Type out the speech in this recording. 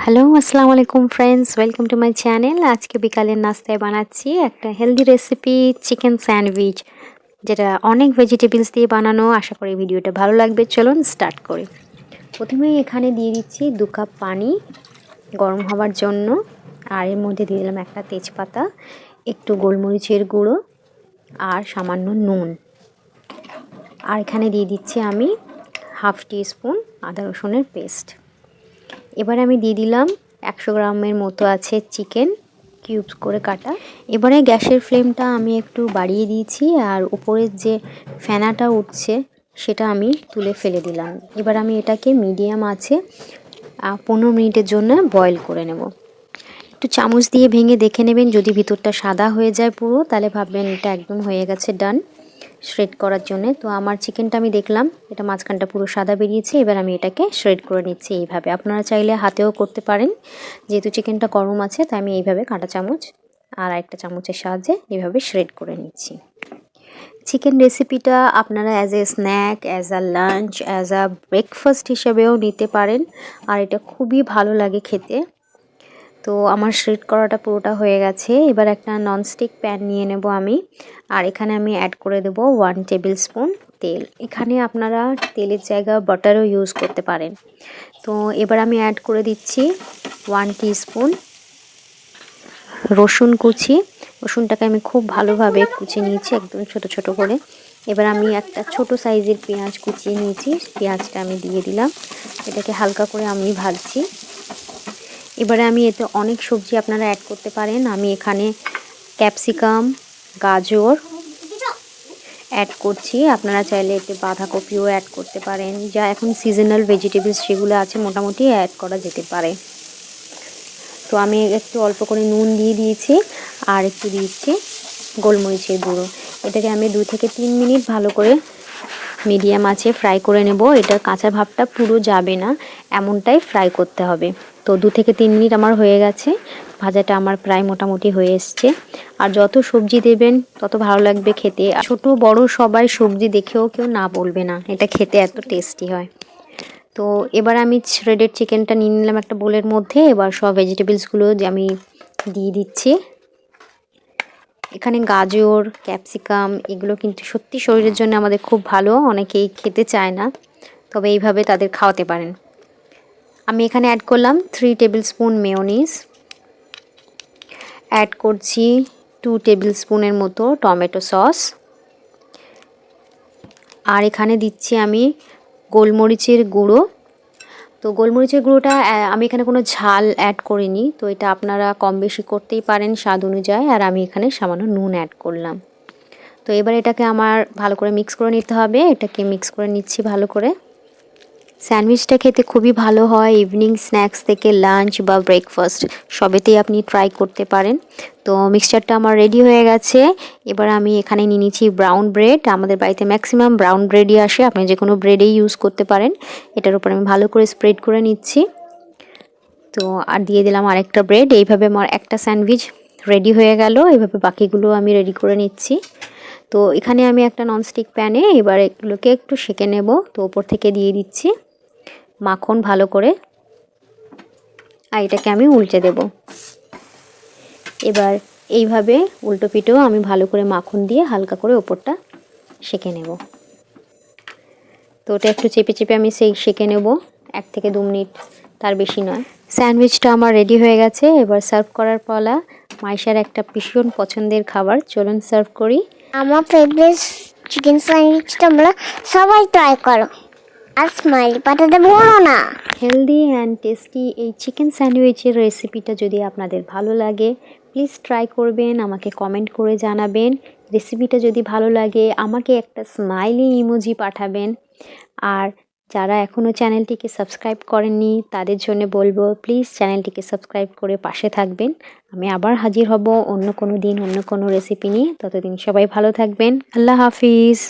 Hello, আসসালামু আলাইকুম friends, welcome to my channel. আজকে বিকালের নাস্তায় বানাচ্ছি একটা হেলদি রেসিপি, চিকেন স্যান্ডউইচ, যেটা অনেক ভেজিটেবলস দিয়ে বানানো। আশা করি ভিডিওটা ভালো লাগবে। চলুন স্টার্ট করি। প্রথমেই এখানে দিয়ে দিচ্ছি 2 কাপ পানি গরম হওয়ার জন্য, আর এর মধ্যে দিয়ে দিলাম একটা তেজপাতা, একটু গোলমরিচের গুঁড়ো আর সামান্য নুন। আর এখানে দিয়ে দিচ্ছি আমি হাফ টিস্পুন আদা রসুনের পেস্ট। এবারে আমি দিয়ে দিলাম 100 গ্রামের মতো আছে চিকেন, কিউবস করে কাটা। এবারে গ্যাসের ফ্লেমটা আমি একটু বাড়িয়ে দিয়েছি, আর উপরের যে ফেনাটা উঠছে সেটা আমি তুলে ফেলে দিলাম। এবার আমি এটাকে মিডিয়াম আছে 15 মিনিটের জন্য বয়েল করে নেব। একটু চামচ দিয়ে ভেঙে দেখে নেবেন, যদি ভিতরটা সাদা হয়ে যায় পুরো, তাহলে ভাববেন এটা একদম হয়ে গেছে, ডান শ্রেড করার জন্য। তো আমার চিকেনটা আমি দেখলাম এটা মাঝখানটা পুরো সাদা বেরিয়েছে। এবার আমি এটাকে শ্রেড করে নিচ্ছি এইভাবে। আপনারা চাইলে হাতেও করতে পারেন, যেহেতু চিকেনটা গরম আছে তাই আমি এইভাবে কাঁটা চামচ আর একটা চামচের সাহায্যে এইভাবে শ্রেড করে নিচ্ছি। চিকেন রেসিপিটা আপনারা as a snack, as a lunch, as a breakfast হিসেবেও নিতে পারেন, আর এটা খুবই ভালো লাগে খেতে। তো আমার শ্রেড করাটা পুরোটা হয়ে গেছে। এবার একটা ননস্টিক প্যান নিয়ে নেব আমি, আর এখানে আমি অ্যাড করে দেব 1 টেবিল স্পুন তেল। এখানে আপনারা তেলের জায়গা বাটারও ইউজ করতে পারেন। তো এবার আমি অ্যাড করে দিচ্ছি 1 টিস্পুন রসুন কুচি। রসুনটাকে আমি খুব ভালোভাবে কুচিয়ে নিয়েছি, একদম ছোট ছোট করে। এবার আমি একটা ছোট সাইজের পেঁয়াজ কুচিয়ে নিয়েছি, পেঁয়াজটা আমি দিয়ে দিলাম। এটাকে হালকা করে আমি ভাজছি। এবারে আমি এতে অনেক সবজি আপনারা অ্যাড করতে পারেন। আমি এখানে ক্যাপসিকাম, গাজর অ্যাড করছি। আপনারা চাইলে এতে বাঁধাকপিও অ্যাড করতে পারেন, যা এখন সিজনাল ভেজিটেবলস সেগুলো আছে মোটামুটি অ্যাড করা যেতে পারে। তো আমি একটু অল্প করে নুন দিয়ে দিয়েছি, আর একটু দিচ্ছি গোলমরিচের গুঁড়ো। এটাকে আমি 2 থেকে 3 মিনিট ভালো করে মিডিয়াম আঁচে ফ্রাই করে নেব। এটার কাঁচা ভাবটা পুরো যাবে না, এমনটাই ফ্রাই করতে হবে। তো 2 থেকে 3 মিনিট আমার হয়ে গেছে, ভাজাটা আমার প্রায় মোটামুটি হয়ে এসছে। আর যত সবজি দেবেন তত ভালো লাগবে খেতে। ছোট বড় সবাই সবজি দেখেও কেউ না বলবে না, এটা খেতে এত টেস্টি হয়। তো এবার আমি শ্রেডেড চিকেনটা নিয়ে নিলাম একটা বোলের মধ্যে। এবার সব ভেজিটেবলসগুলো আমি দিয়ে দিচ্ছি। এখানে গাজর, ক্যাপসিকাম এগুলো কিন্তু সত্যি শরীরের জন্য আমাদের খুব ভালো। অনেকেই খেতে চায় না, তবে এইভাবে তাদের খাওয়াতে পারেন। আমি এখানে অ্যাড করলাম 3 টেবিল স্পুন মেয়োনিজ, অ্যাড করছি 2 টেবিল স্পুনের মতো টমেটো সস, আর এখানে দিচ্ছি আমি গোলমরিচের গুঁড়ো। তো গোলমরিচের গুঁড়োটা আমি এখানে কোনো ঝাল অ্যাড করিনি, তো এটা আপনারা কম বেশি করতেই পারেন স্বাদ অনুযায়ী। আর আমি এখানে সামান্য নুন অ্যাড করলাম। তো এবার এটাকে আমার ভালো করে মিক্স করে নিতে হবে। এটাকে মিক্স করে নিচ্ছি ভালো করে। স্যান্ডউইচটা খেতে খুবই ভালো হয়, ইভিনিং স্ন্যাক্স থেকে লাঞ্চ বা ব্রেকফাস্ট সবেতেই আপনি ট্রাই করতে পারেন। তো মিক্সচারটা আমার রেডি হয়ে গেছে। এবার আমি এখানে নিয়ে নিচ্ছি ব্রাউন ব্রেড। আমাদের বাড়িতে ম্যাক্সিমাম ব্রাউন ব্রেডই আসে, আপনি যে কোনো ব্রেডেই ইউজ করতে পারেন। এটার উপর আমি ভালো করে স্প্রেড করে নিচ্ছি। তো আর দিয়ে দিলাম আরেকটা ব্রেড। এইভাবে আমার একটা স্যান্ডউইচ রেডি হয়ে গেল। এইভাবে বাকিগুলো আমি রেডি করে নিচ্ছি। তো এখানে আমি একটা ননস্টিক প্যানে এবার এগুলোকে একটু সেঁকে নেব। তো ওপর থেকে দিয়ে দিচ্ছি মাখন ভালো করে, আর এটাকে আমি উল্টে দেব। এবার এইভাবে উল্টো পিঠেও আমি ভালো করে মাখন দিয়ে হালকা করে ওপরটা সেঁকে নেব। তো ওটা একটু চেপে চেপে আমি সেঁকে নেব 1 থেকে 2 মিনিট, তার বেশি নয়। স্যান্ডউইচটা আমার রেডি হয়ে গেছে। এবার সার্ভ করার পালা। মাইশার একটা ভীষণ পছন্দের খাবার, চলুন সার্ভ করি। আমার ফেভারিট চিকেন স্যান্ডউইচটা আমরা সবাই ট্রাই করো, আর স্মাইলি পাঠাতে ভুলো না। হেলদি অ্যান্ড টেস্টি এই চিকেন স্যান্ডউইচের রেসিপিটা যদি আপনাদের ভালো লাগে, প্লিজ ট্রাই করবেন, আমাকে কমেন্ট করে জানাবেন। রেসিপিটা যদি ভালো লাগে আমাকে একটা স্মাইলি ইমোজি পাঠাবেন। আর যারা এখনও চ্যানেলটিকে সাবস্ক্রাইব করেননি তাদের জন্য বলবো, প্লিজ চ্যানেলটিকে সাবস্ক্রাইব করে পাশে থাকবেন। আমি আবার হাজির হব অন্য কোনো দিন অন্য কোনো রেসিপি নিয়ে। ততদিন সবাই ভালো থাকবেন। আল্লাহ হাফিজ।